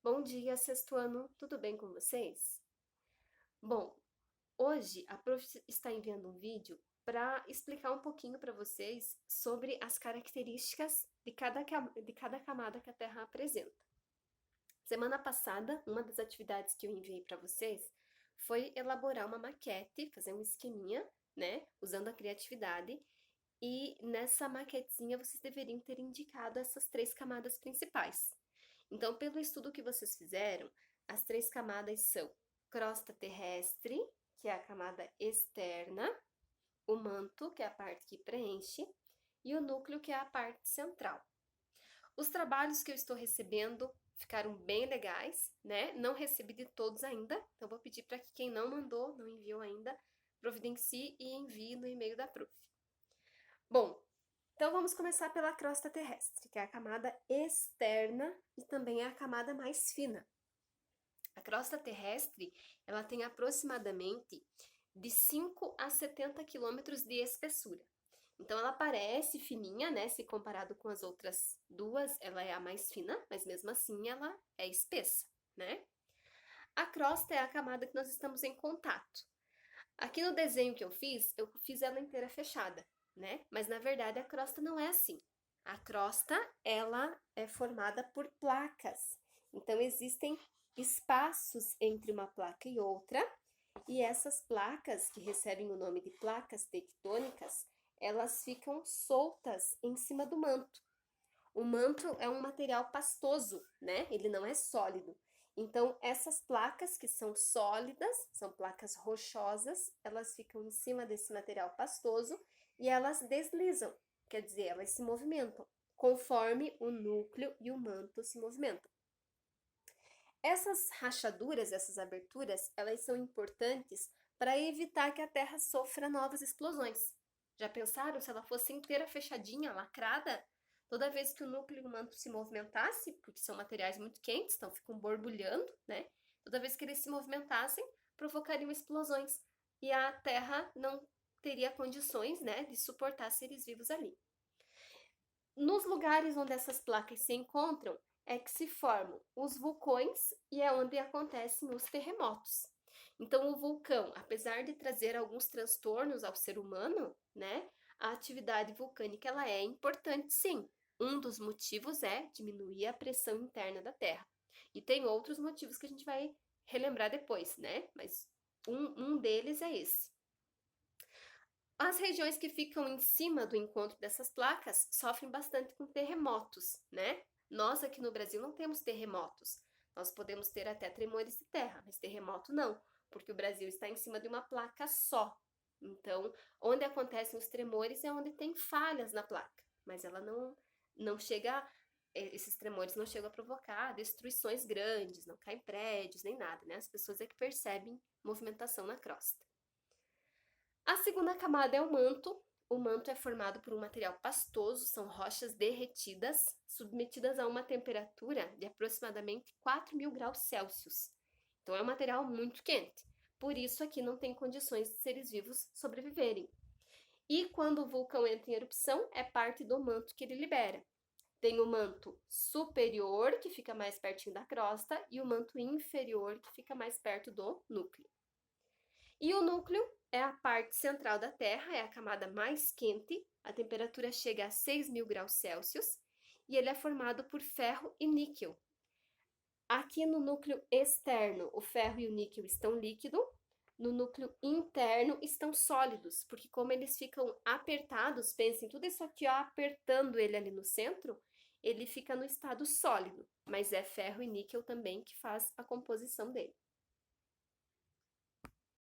Bom dia, sexto ano, tudo bem com vocês? Bom, hoje a prof está enviando um vídeo para explicar um pouquinho para vocês sobre as características de cada camada que a Terra apresenta. Semana passada, uma das atividades que eu enviei para vocês foi elaborar uma maquete, fazer um esqueminha, né, usando a criatividade, e nessa maquetezinha vocês deveriam ter indicado essas três camadas principais. Então, pelo estudo que vocês fizeram, as três camadas são crosta terrestre, que é a camada externa, o manto, que é a parte que preenche, e o núcleo, que é a parte central. Os trabalhos que eu estou recebendo ficaram bem legais, né? Não recebi de todos ainda, então vou pedir para que quem não mandou, não enviou ainda, providencie e envie no e-mail da prof. Bom, então vamos começar pela crosta terrestre, que é a camada externa e também é a camada mais fina. A crosta terrestre, ela tem aproximadamente de 5 a 70 quilômetros de espessura. Então ela parece fininha, né? Se comparado com as outras duas, ela é a mais fina, mas mesmo assim ela é espessa, né? A crosta é a camada que nós estamos em contato. Aqui no desenho que eu fiz ela inteira fechada, né? Mas na verdade a crosta não é assim. A crosta, ela é formada por placas. Então existem espaços entre uma placa e outra, e essas placas, que recebem o nome de placas tectônicas, elas ficam soltas em cima do manto. O manto é um material pastoso, né? Ele não é sólido. Então, essas placas que são sólidas, são placas rochosas, elas ficam em cima desse material pastoso e elas deslizam, quer dizer, elas se movimentam conforme o núcleo e o manto se movimentam. Essas rachaduras, essas aberturas, elas são importantes para evitar que a Terra sofra novas explosões. Já pensaram se ela fosse inteira fechadinha, lacrada? Toda vez que o núcleo e o manto se movimentasse, porque são materiais muito quentes, então ficam borbulhando, né? Toda vez que eles se movimentassem, provocariam explosões e a Terra não teria condições, né, de suportar seres vivos ali. Nos lugares onde essas placas se encontram, é que se formam os vulcões e é onde acontecem os terremotos. Então, o vulcão, apesar de trazer alguns transtornos ao ser humano, né, a atividade vulcânica ela é importante, sim. Um dos motivos é diminuir a pressão interna da Terra. E tem outros motivos que a gente vai relembrar depois, né? Mas um deles é esse. As regiões que ficam em cima do encontro dessas placas sofrem bastante com terremotos, né? Nós aqui no Brasil não temos terremotos. Nós podemos ter até tremores de terra, mas terremoto não, porque o Brasil está em cima de uma placa só. Então, onde acontecem os tremores é onde tem falhas na placa, mas ela não chega, esses tremores não chegam a provocar destruições grandes, não caem prédios nem nada, né? As pessoas é que percebem movimentação na crosta. A segunda camada é o manto. O manto é formado por um material pastoso, são rochas derretidas, submetidas a uma temperatura de aproximadamente 4.000 graus Celsius. Então é um material muito quente. Por isso aqui não tem condições de seres vivos sobreviverem. E quando o vulcão entra em erupção, é parte do manto que ele libera. Tem o manto superior, que fica mais pertinho da crosta, e o manto inferior, que fica mais perto do núcleo. E o núcleo é a parte central da Terra, é a camada mais quente, a temperatura chega a 6.000 graus Celsius e ele é formado por ferro e níquel. Aqui no núcleo externo, o ferro e o níquel estão líquidos, no núcleo interno estão sólidos, porque como eles ficam apertados, pensem tudo isso aqui ó, apertando ele ali no centro, ele fica no estado sólido, mas é ferro e níquel também que faz a composição dele.